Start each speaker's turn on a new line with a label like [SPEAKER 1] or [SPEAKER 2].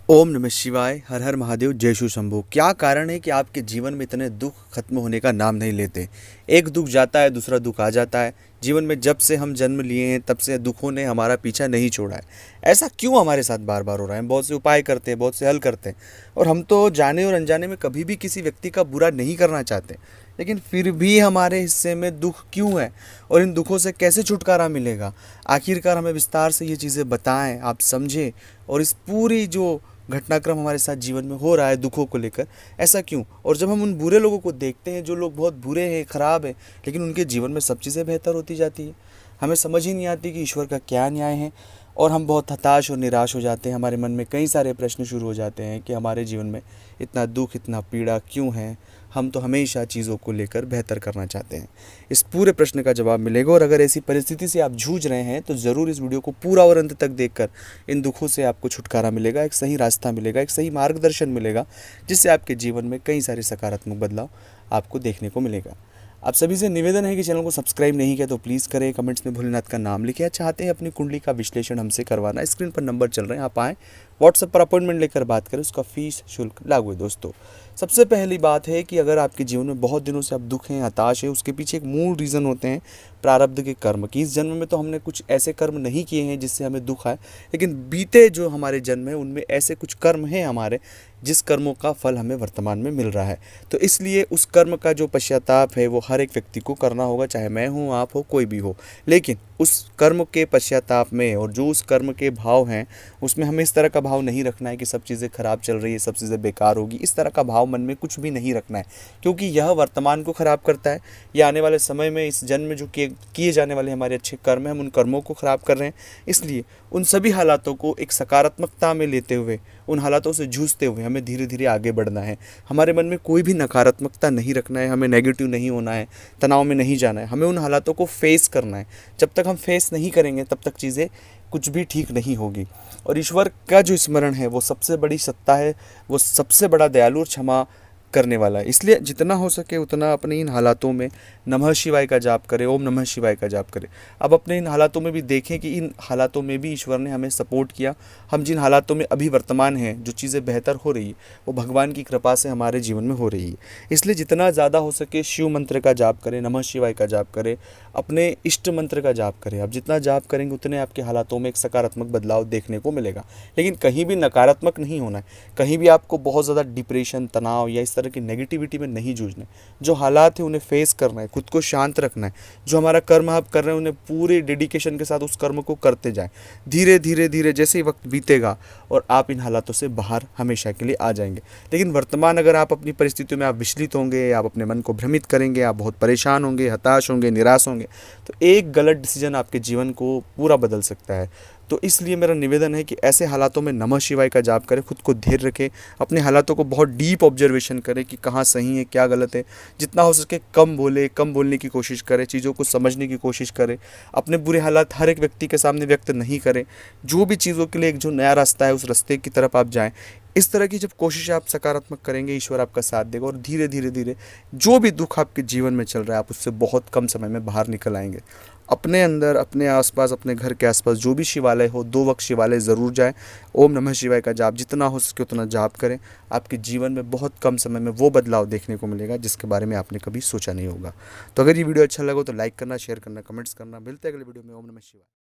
[SPEAKER 1] ओम नमः शिवाय। हर हर महादेव। जय शिव शंभू। क्या कारण है कि आपके जीवन में इतने दुख खत्म होने का नाम नहीं लेते? एक दुख जाता है, दूसरा दुख आ जाता है। जीवन में जब से हम जन्म लिए हैं तब से दुखों ने हमारा पीछा नहीं छोड़ा है। ऐसा क्यों हमारे साथ बार बार हो रहा है? हम बहुत से उपाय करते हैं, बहुत से हल करते हैं, और हम तो जाने और अनजाने में कभी भी किसी व्यक्ति का बुरा नहीं करना चाहते, लेकिन फिर भी हमारे हिस्से में दुख क्यों है और इन दुखों से कैसे छुटकारा मिलेगा? आखिरकार हमें विस्तार से ये चीज़ें बताएं, आप समझें, और इस पूरी जो घटनाक्रम हमारे साथ जीवन में हो रहा है दुखों को लेकर, ऐसा क्यों? और जब हम उन बुरे लोगों को देखते हैं, जो लोग बहुत बुरे हैं, ख़राब हैं, लेकिन उनके जीवन में सब चीज़ें बेहतर होती जाती है, हमें समझ ही नहीं आती कि ईश्वर का क्या न्याय है। और हम बहुत हताश और निराश हो जाते हैं। हमारे मन में कई सारे प्रश्न शुरू हो जाते हैं कि हमारे जीवन में इतना दुख, इतना पीड़ा क्यों है? हम तो हमेशा चीज़ों को लेकर बेहतर करना चाहते हैं। इस पूरे प्रश्न का जवाब मिलेगा, और अगर ऐसी परिस्थिति से आप जूझ रहे हैं तो ज़रूर इस वीडियो को पूरा और अंत तक देखकर इन दुखों से आपको छुटकारा मिलेगा, एक सही रास्ता मिलेगा, एक सही मार्गदर्शन मिलेगा, जिससे आपके जीवन में कई सारे सकारात्मक बदलाव आपको देखने को मिलेगा। आप सभी से निवेदन है कि चैनल को सब्सक्राइब नहीं किया तो प्लीज़ करें। कमेंट्स में भोलेनाथ का नाम लिखें। चाहते हैं अपनी कुंडली का विश्लेषण हमसे करवाना, स्क्रीन पर नंबर चल रहे हैं, आप आएँ, व्हाट्सएप पर अपॉइंटमेंट लेकर बात करें। उसका फीस शुल्क लागू है। दोस्तों, सबसे पहली बात है कि अगर आपके जीवन में बहुत दिनों से आप दुख हैं, हताश है, उसके पीछे एक मूल रीज़न होते हैं प्रारब्ध के कर्म की। इस जन्म में तो हमने कुछ ऐसे कर्म नहीं किए हैं जिससे हमें दुख आए, लेकिन बीते जो हमारे जन्म है उनमें ऐसे कुछ कर्म हैं हमारे, जिस कर्मों का फल हमें वर्तमान में मिल रहा है। तो इसलिए उस कर्म का जो पश्चाताप है वो हर एक व्यक्ति को करना होगा, चाहे मैं हूँ, आप हो, कोई भी हो। लेकिन उस कर्म के पश्चाताप में और जो उस कर्म के भाव हैं उसमें हमें इस तरह का भाव नहीं रखना है कि सब चीज़ें खराब चल रही है, सब चीज़ें बेकार होगी। इस तरह का भाव मन में कुछ भी नहीं रखना है, क्योंकि यह वर्तमान को ख़राब करता है। यह आने वाले समय में इस जन्म में जो किए जाने वाले हमारे अच्छे कर्म हैं, हम उन कर्मों को ख़राब कर रहे हैं। इसलिए उन सभी हालातों को एक सकारात्मकता में लेते हुए, उन हालातों से जूझते हुए हमें धीरे धीरे आगे बढ़ना है। हमारे मन में कोई भी नकारात्मकता नहीं रखना है, हमें नेगेटिव नहीं होना है, तनाव में नहीं जाना है। हमें उन हालातों को फेस करना है। जब तक हम फेस नहीं करेंगे तब तक चीज़ें कुछ भी ठीक नहीं होगी। और ईश्वर का जो स्मरण है वो सबसे बड़ी सत्ता है, वो सबसे बड़ा दयालु और क्षमा करने वाला है। इसलिए जितना हो सके उतना अपने इन हालातों में नमः शिवाय का जाप करें, ओम नमः शिवाय का जाप करें। अब अपने इन हालातों में भी देखें कि इन हालातों में भी ईश्वर ने हमें सपोर्ट किया। हम जिन हालातों में अभी वर्तमान हैं, जो चीज़ें बेहतर हो रही है, वो भगवान की कृपा से हमारे जीवन में हो रही है। इसलिए जितना ज़्यादा हो सके शिव मंत्र का जाप करें, नमः शिवाय का जाप करें, अपने इष्ट मंत्र का जाप करें। अब जितना जाप करेंगे उतने आपके हालातों में एक सकारात्मक बदलाव देखने को मिलेगा। लेकिन कहीं भी नकारात्मक नहीं होना है, कहीं भी आपको बहुत ज़्यादा डिप्रेशन, तनाव या इस तरह की नेगेटिविटी में नहीं जूझना है। जो हालात है उन्हें फेस करना है, खुद को शांत रखना है। जो हमारा कर्म आप कर रहे हैं उन्हें पूरे डेडिकेशन के साथ उस कर्म को करते जाएं। धीरे धीरे धीरे जैसे ही वक्त बीतेगा और आप इन हालातों से बाहर हमेशा के लिए आ जाएंगे। लेकिन वर्तमान अगर आप अपनी परिस्थितियों में आप विचलित होंगे, आप अपने मन को भ्रमित करेंगे, आप बहुत परेशान होंगे, हताश होंगे, निराश होंगे, तो एक गलत डिसीजन आपके जीवन को पूरा बदल सकता है। तो इसलिए मेरा निवेदन है कि ऐसे हालातों में नमः शिवाय का जाप करें, खुद को धैर्य रखें, अपने हालातों को बहुत डीप ऑब्जर्वेशन करें कि कहाँ सही है, क्या गलत है। जितना हो सके कम बोले, कम बोलने की कोशिश करें, चीज़ों को समझने की कोशिश करें। अपने बुरे हालात हर एक व्यक्ति के सामने व्यक्त नहीं करें। जो भी चीज़ों के लिए एक जो नया रास्ता है उस रास्ते की तरफ आप जाएँ। इस तरह की जब कोशिश आप सकारात्मक करेंगे, ईश्वर आपका साथ देगा, और धीरे धीरे धीरे जो भी दुख आपके जीवन में चल रहा है आप उससे बहुत कम समय में बाहर निकल आएंगे। अपने अंदर, अपने आसपास, अपने घर के आसपास जो भी शिवालय हो, 2 वक्त शिवालय ज़रूर जाएं। ओम नमः शिवाय का जाप जितना हो सके उतना जाप करें। आपके जीवन में बहुत कम समय में वो बदलाव देखने को मिलेगा जिसके बारे में आपने कभी सोचा नहीं होगा। तो अगर ये वीडियो अच्छा लगा तो लाइक करना, शेयर करना, कमेंट्स करना। मिलते हैं अगले वीडियो में। ओम नमः शिवाय।